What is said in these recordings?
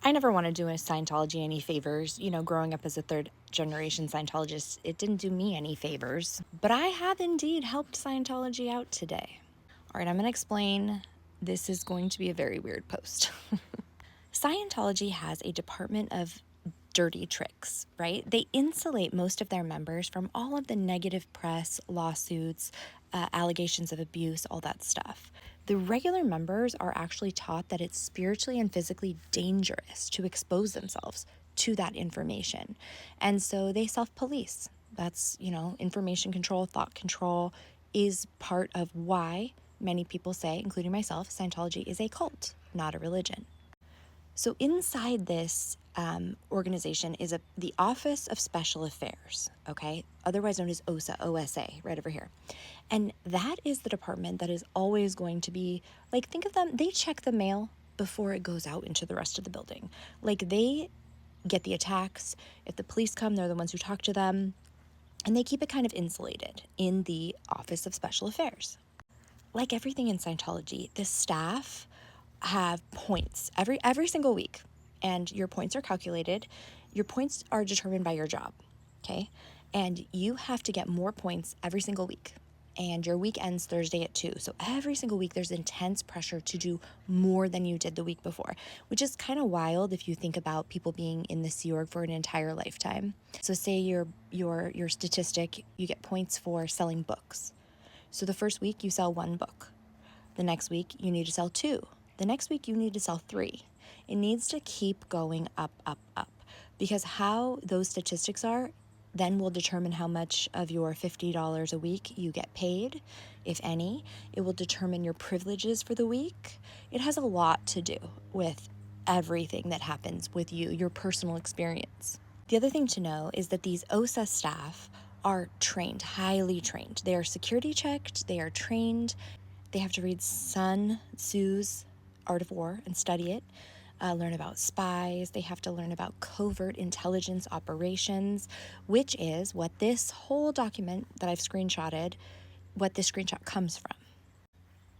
I never want to do a Scientology any favors. You know, growing up as a third generation Scientologist, it didn't do me any favors. But I have indeed helped Scientology out today. All right, I'm going to explain. This is going to be a very weird post. Scientology has a department of dirty tricks, right? They insulate most of their members from all of the negative press, lawsuits, allegations of abuse, all that stuff. The regular members are actually taught that it's spiritually and physically dangerous to expose themselves to that information. And so they self-police. That's, information control, thought control is part of why many people say, including myself, Scientology is a cult, not a religion. So inside this organization is the Office of Special Affairs, okay? Otherwise known as OSA, right over here. And that is the department that is always going to be, like, think of them, they check the mail before it goes out into the rest of the building. Like, they get the attacks. If the police come, they're the ones who talk to them. And they keep it kind of insulated in the Office of Special Affairs. Like everything in Scientology, the staff have points every single week, and your points are calculated. Your points are determined by your job, okay? And you have to get more points every single week. And your week ends Thursday at 2. So every single week there's intense pressure to do more than you did the week before, which is kind of wild if you think about people being in the Sea Org for an entire lifetime. So say your statistic, you get points for selling books. So the first week you sell 1 book. The next week you need to sell 2. The next week you need to sell 3. It needs to keep going up, up, up, because how those statistics are then will determine how much of your $50 a week you get paid, if any. It will determine your privileges for the week. It has a lot to do with everything that happens with you, your personal experience. The other thing to know is that these OSA staff are trained, highly trained. They are security checked, they are trained. They have to read Sun Tzu's Art of War and study it, learn about spies. They have to learn about covert intelligence operations, which is what this whole document that I've screenshotted, what this screenshot comes from.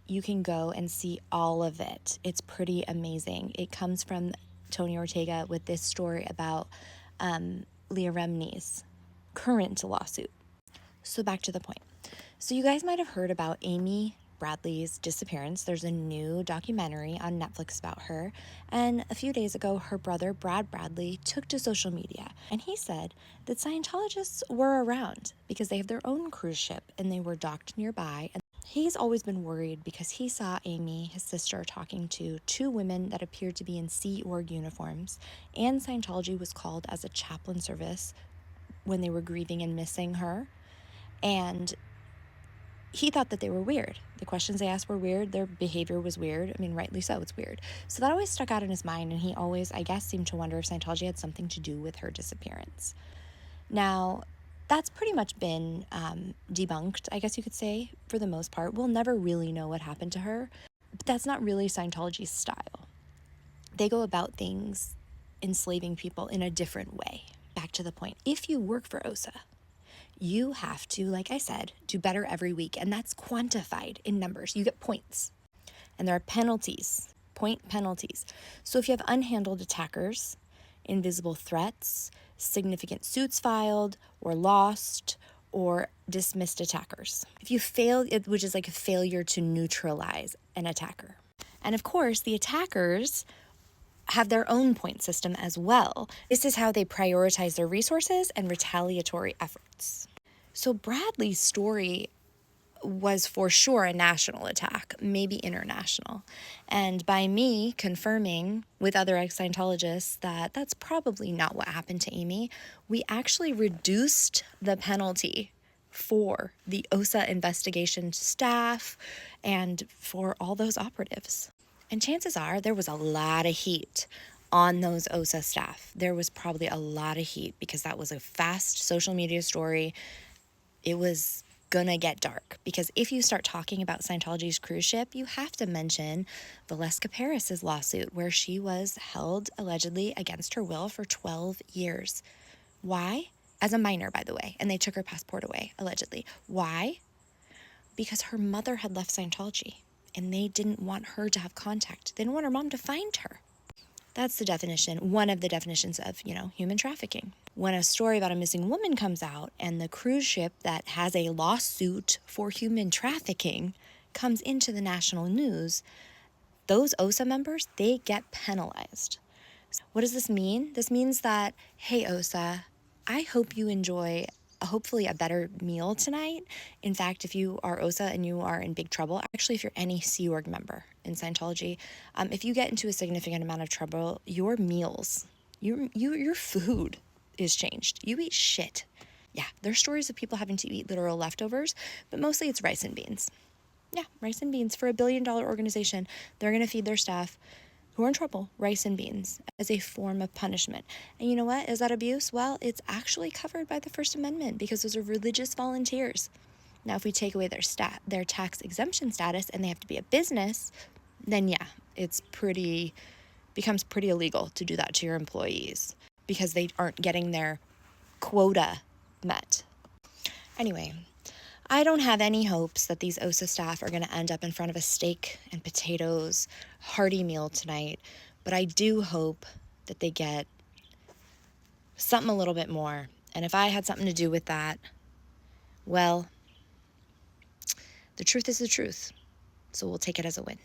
You can go and see all of it. It's pretty amazing. It comes from Tony Ortega with this story about Leah Remini's current lawsuit. So back to the point. So you guys might have heard about Amy Bradley's disappearance. There's a new documentary on Netflix about her. And a few days ago, her brother, Brad Bradley, took to social media. And he said that Scientologists were around because they have their own cruise ship and they were docked nearby. And he's always been worried because he saw Amy, his sister, talking to 2 women that appeared to be in Sea Org uniforms. And Scientology was called as a chaplain service when they were grieving and missing her. And he thought that they were weird. The questions they asked were weird. Their behavior was weird. I mean, rightly so, it's weird. So that always stuck out in his mind, and he always, I guess, seemed to wonder if Scientology had something to do with her disappearance. Now, that's pretty much been debunked, I guess you could say, for the most part. We'll never really know what happened to her, but that's not really Scientology's style. They go about things enslaving people in a different way. Back to the point. If you work for OSA, you have to, like I said, do better every week, and that's quantified in numbers. You get points, and there are penalties, point penalties. So if you have unhandled attackers, invisible threats, significant suits filed or lost, or dismissed attackers. If you fail, which is like a failure to neutralize an attacker. And of course, the attackers have their own point system as well. This is how they prioritize their resources and retaliatory efforts. So Bradley's story was for sure a national attack, maybe international. And by me confirming with other ex-Scientologists that that's probably not what happened to Amy, we actually reduced the penalty for the OSA investigation staff and for all those operatives. And chances are there was a lot of heat on those OSA staff. There was probably a lot of heat because that was a fast social media story. It was gonna get dark because if you start talking about Scientology's cruise ship, you have to mention Valeska Paris's lawsuit where she was held allegedly against her will for 12 years. Why? As a minor, by the way, and they took her passport away, allegedly. Why? Because her mother had left Scientology and they didn't want her to have contact. They didn't want her mom to find her. That's the definition, one of the definitions of, human trafficking. When a story about a missing woman comes out and the cruise ship that has a lawsuit for human trafficking comes into the national news, those OSA members, they get penalized. What does this mean? This means that, hey, OSA, I hope you enjoy hopefully a better meal tonight. In fact, if you are OSA and you are in big trouble, actually, if you're any Sea Org member in Scientology, if you get into a significant amount of trouble, your meals, your food is changed. You eat shit. Yeah, there's stories of people having to eat literal leftovers, but mostly it's rice and beans. Yeah, rice and beans. For $1 billion organization, they're going to feed their staff who are in trouble rice and beans as a form of punishment. And you know what? Is that abuse? Well, it's actually covered by the First Amendment because those are religious volunteers. Now, if we take away their tax exemption status and they have to be a business, then yeah, becomes pretty illegal to do that to your employees because they aren't getting their quota met. Anyway, I don't have any hopes that these OSA staff are going to end up in front of a steak and potatoes hearty meal tonight, but I do hope that they get something a little bit more. And if I had something to do with that, well, the truth is the truth. So we'll take it as a win.